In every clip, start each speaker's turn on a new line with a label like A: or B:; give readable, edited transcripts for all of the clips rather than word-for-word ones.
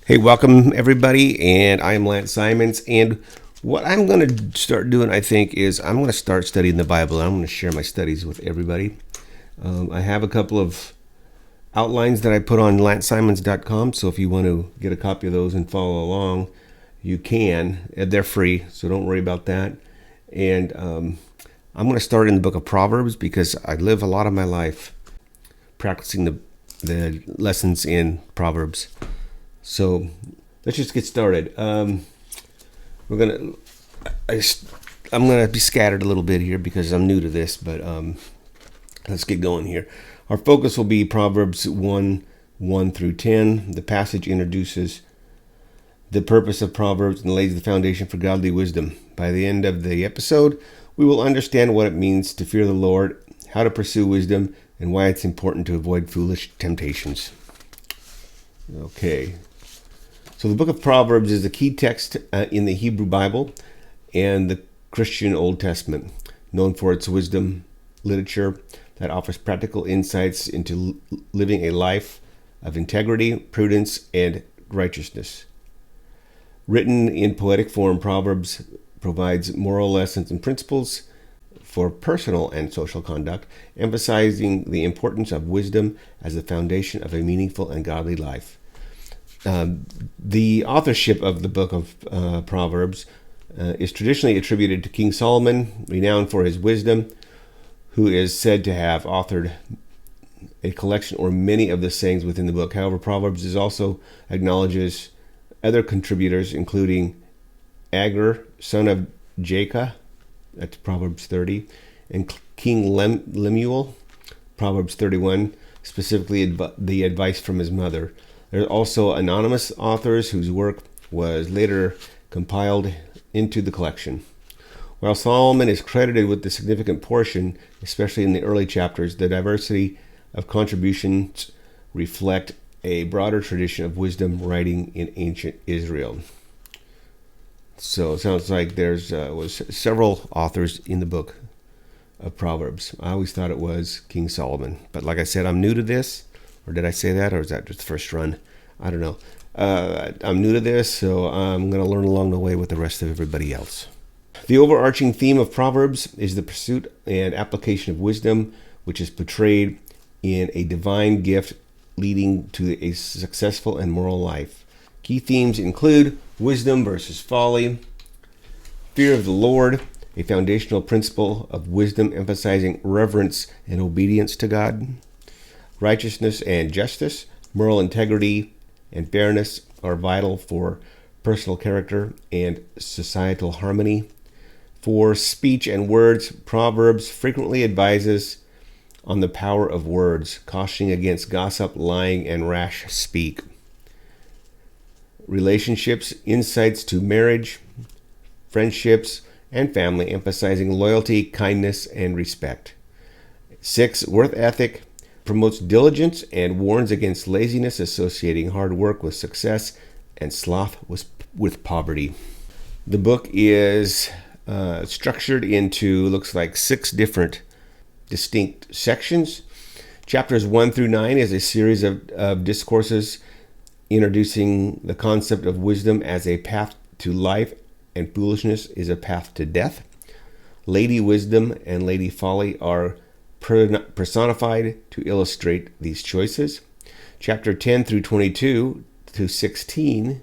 A: Hey, welcome everybody, and I am Lance Simons. And what I'm going to start doing, I think, is I'm going to start studying the Bible. I'm going to share my studies with everybody. I have a couple of outlines that I put on lancesimons.com, so if you want to get a copy of those and follow along, you can. They're free, so don't worry about that. And I'm going to start in the Book of Proverbs because I live a lot of my life practicing the lessons in Proverbs. So let's just get started. I'm gonna be scattered a little bit here because I'm new to this, but let's get going here. Our focus will be Proverbs 1 through 10. The passage introduces the purpose of Proverbs and lays the foundation for godly wisdom. By the end of the episode, we will understand what it means to fear the Lord, how to pursue wisdom, and why it's important to avoid foolish temptations. Okay. So the Book of Proverbs is the key text in the Hebrew Bible and the Christian Old Testament, known for its wisdom literature that offers practical insights into living a life of integrity, prudence, and righteousness. Written in poetic form, Proverbs provides moral lessons and principles for personal and social conduct, emphasizing the importance of wisdom as the foundation of a meaningful and godly life. The authorship of the Book of Proverbs is traditionally attributed to King Solomon, renowned for his wisdom, who is said to have authored a collection or many of the sayings within the book. However, Proverbs is also acknowledges other contributors, including Agur, son of Jacob, that's Proverbs 30, and King Lemuel, Proverbs 31, specifically the advice from his mother. There are also anonymous authors whose work was later compiled into the collection. While Solomon is credited with the significant portion, especially in the early chapters, the diversity of contributions reflect a broader tradition of wisdom writing in ancient Israel. So it sounds like there's was several authors in the book of Proverbs. I always thought it was King Solomon, but like I said, I'm new to this. Or did I say that, or is that just the first run? I don't know. I'm new to this, so I'm going to learn along the way with the rest of everybody else. The overarching theme of Proverbs is the pursuit and application of wisdom, which is portrayed in a divine gift leading to a successful and moral life. Key themes include wisdom versus folly, fear of the Lord, a foundational principle of wisdom emphasizing reverence and obedience to God, righteousness and justice, moral integrity and fairness are vital for personal character and societal harmony. For speech and words, Proverbs frequently advises on the power of words, cautioning against gossip, lying, and rash speak. Relationships, insights to marriage, friendships, and family, emphasizing loyalty, kindness, and respect. 6. Work ethic promotes diligence and warns against laziness, associating hard work with success and sloth with poverty. The book is structured into, looks like 6 different distinct sections. Chapters 1 through 9 is a series of discourses introducing the concept of wisdom as a path to life and foolishness is a path to death. Lady Wisdom and Lady Folly are personified to illustrate these choices. Chapter 10 through 22 to 16,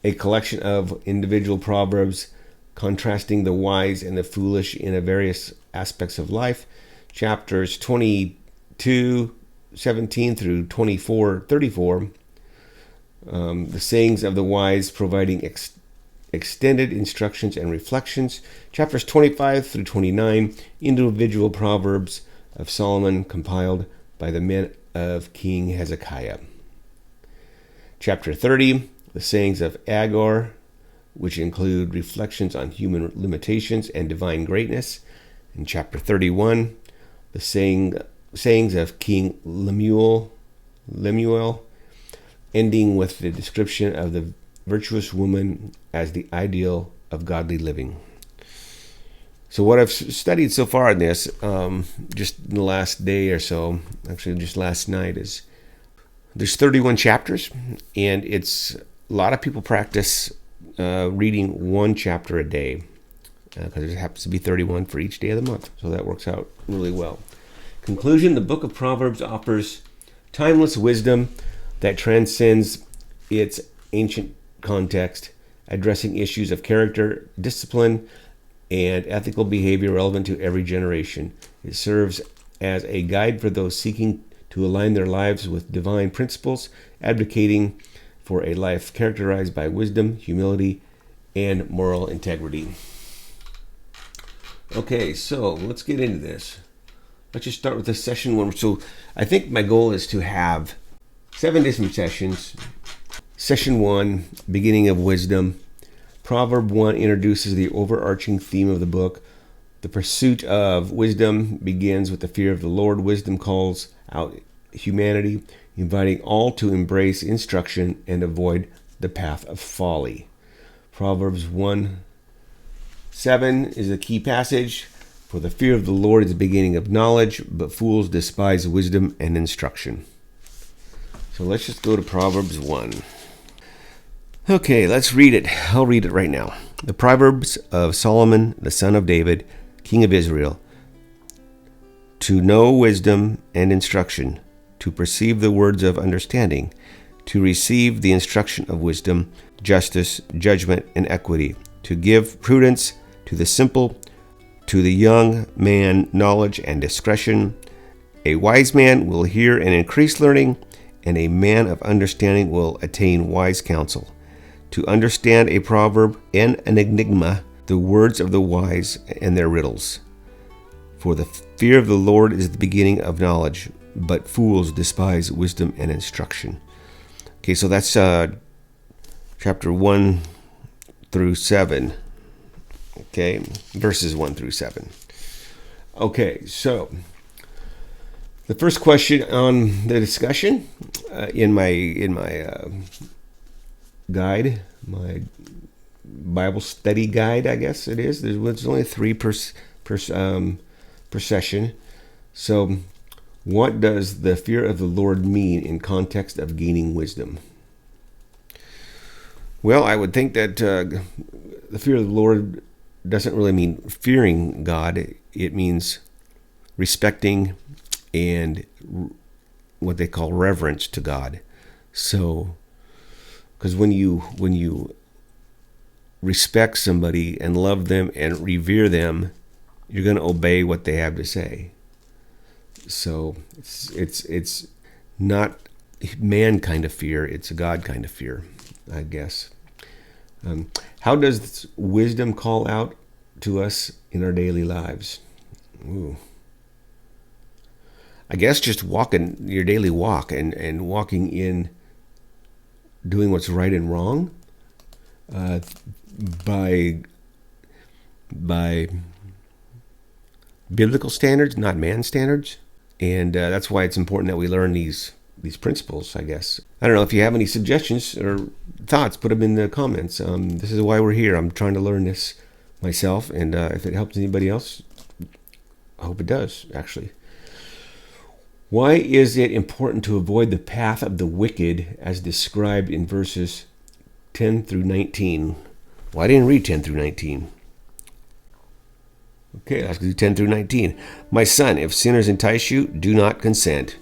A: a collection of individual proverbs contrasting the wise and the foolish in various aspects of life. Chapters 22:17 through 24:34, the sayings of the wise providing extended instructions and reflections. Chapters 25 through 29, individual proverbs of Solomon compiled by the men of King Hezekiah. Chapter 30, the sayings of Agur, which include reflections on human limitations and divine greatness. In chapter 31, the sayings of King Lemuel, ending with the description of the virtuous woman as the ideal of godly living. So what I've studied so far in this, just in the last day or so, actually just last night, is There's 31 chapters, and it's a lot of people practice reading one chapter a day because it happens to be 31 for each day of the month. So that works out really well. Conclusion: the Book of Proverbs offers timeless wisdom that transcends its ancient context, addressing issues of character, discipline, and ethical behavior relevant to every generation. It serves as a guide for those seeking to align their lives with divine principles, advocating for a life characterized by wisdom, humility, and moral integrity. Okay, so let's get into this. Let's just start with the session one. So I think my goal is to have 7 different sessions. Session 1, beginning of wisdom. Proverb 1 introduces the overarching theme of the book. The pursuit of wisdom begins with the fear of the Lord. Wisdom calls out humanity, inviting all to embrace instruction and avoid the path of folly. Proverbs 1:7 is a key passage. For the fear of the Lord is the beginning of knowledge, but fools despise wisdom and instruction. So let's just go to Proverbs 1. Okay, let's read it. I'll read it right now. The Proverbs of Solomon, the son of David, king of Israel. To know wisdom and instruction, to perceive the words of understanding, to receive the instruction of wisdom, justice, judgment, and equity, to give prudence to the simple, to the young man knowledge and discretion. A wise man will hear and increase learning, and a man of understanding will attain wise counsel. To understand a proverb and an enigma, the words of the wise and their riddles. For the fear of the Lord is the beginning of knowledge, but fools despise wisdom and instruction. Okay, so that's chapter 1 through 7. Okay, verses 1 through 7. Okay, so the first question on the discussion in my guide, my Bible study guide, I guess it is. There's only 3 per session. So, what does the fear of the Lord mean in context of gaining wisdom? Well, I would think that the fear of the Lord doesn't really mean fearing God. It means respecting and what they call reverence to God. So, because when you respect somebody and love them and revere them, you're going to obey what they have to say. So it's not man kind of fear; it's a God kind of fear, I guess. How does wisdom call out to us in our daily lives? Ooh. I guess just walking your daily walk and walking in doing what's right and wrong by biblical standards, not man standards. And that's why it's important that we learn these principles, I guess. I don't know if you have any suggestions or thoughts, put them in the comments. This is why we're here. I'm trying to learn this myself, and if it helps anybody else, I hope it does, actually. Why is it important to avoid the path of the wicked as described in verses 10 through 19? Well, I didn't read 10 through 19. Okay, let's do 10 through 19. My son, if sinners entice you, do not consent.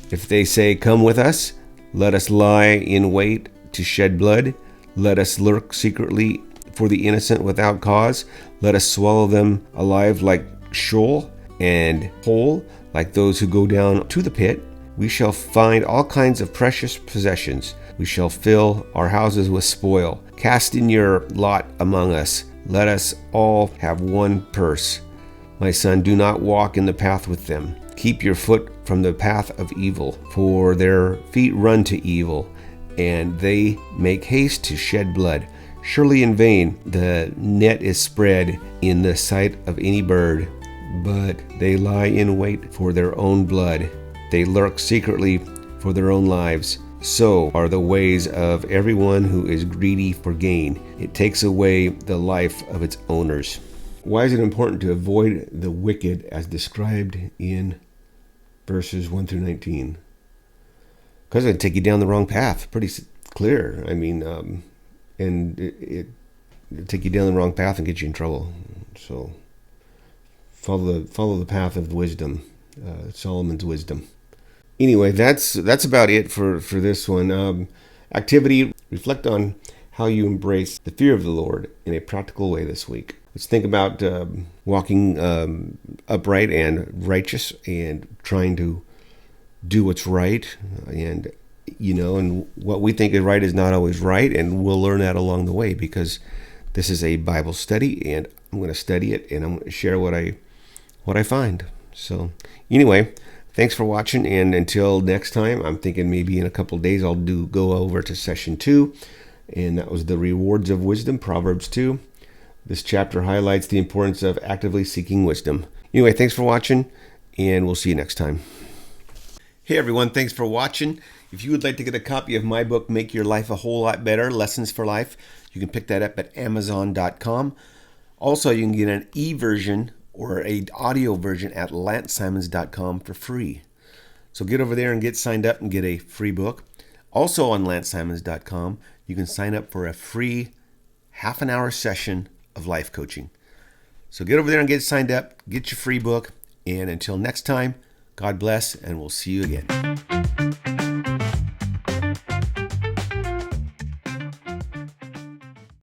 A: If they say, come with us, let us lie in wait to shed blood. Let us lurk secretly for the innocent without cause. Let us swallow them alive like Sheol, and whole like those who go down to the pit. We shall find all kinds of precious possessions. We shall fill our houses with spoil. Cast in your lot among us. Let us all have one purse. My son, do not walk in the path with them. Keep your foot from the path of evil, for their feet run to evil, and they make haste to shed blood. Surely in vain the net is spread in the sight of any bird, but they lie in wait for their own blood. They lurk secretly for their own lives. So are the ways of everyone who is greedy for gain. It takes away the life of its owners. Why is it important to avoid the wicked as described in verses 1 through 19? because it'd take you down the wrong path. Pretty clear. I mean, and it'd take you down the wrong path and get you in trouble. So follow the path of wisdom, Solomon's wisdom. Anyway, that's about it for this one. Activity: reflect on how you embrace the fear of the Lord in a practical way this week. Let's think about walking upright and righteous and trying to do what's right. And, and what we think is right is not always right. And we'll learn that along the way, because this is a Bible study and I'm going to study it and I'm going to share what I find. So anyway, thanks for watching. And until next time, I'm thinking maybe in a couple of days I'll go over to session 2. And that was the rewards of wisdom, Proverbs 2. This chapter highlights the importance of actively seeking wisdom. Anyway, thanks for watching, and we'll see you next time. Hey everyone, thanks for watching. If you would like to get a copy of my book, Make Your Life a Whole Lot Better, Lessons for Life, you can pick that up at Amazon.com. Also, you can get an e-version or an audio version at LanceSimons.com for free. So get over there and get signed up and get a free book. Also on LanceSimons.com, you can sign up for a free half-an-hour session of life coaching. So get over there and get signed up, get your free book, and until next time, God bless, and we'll see you again.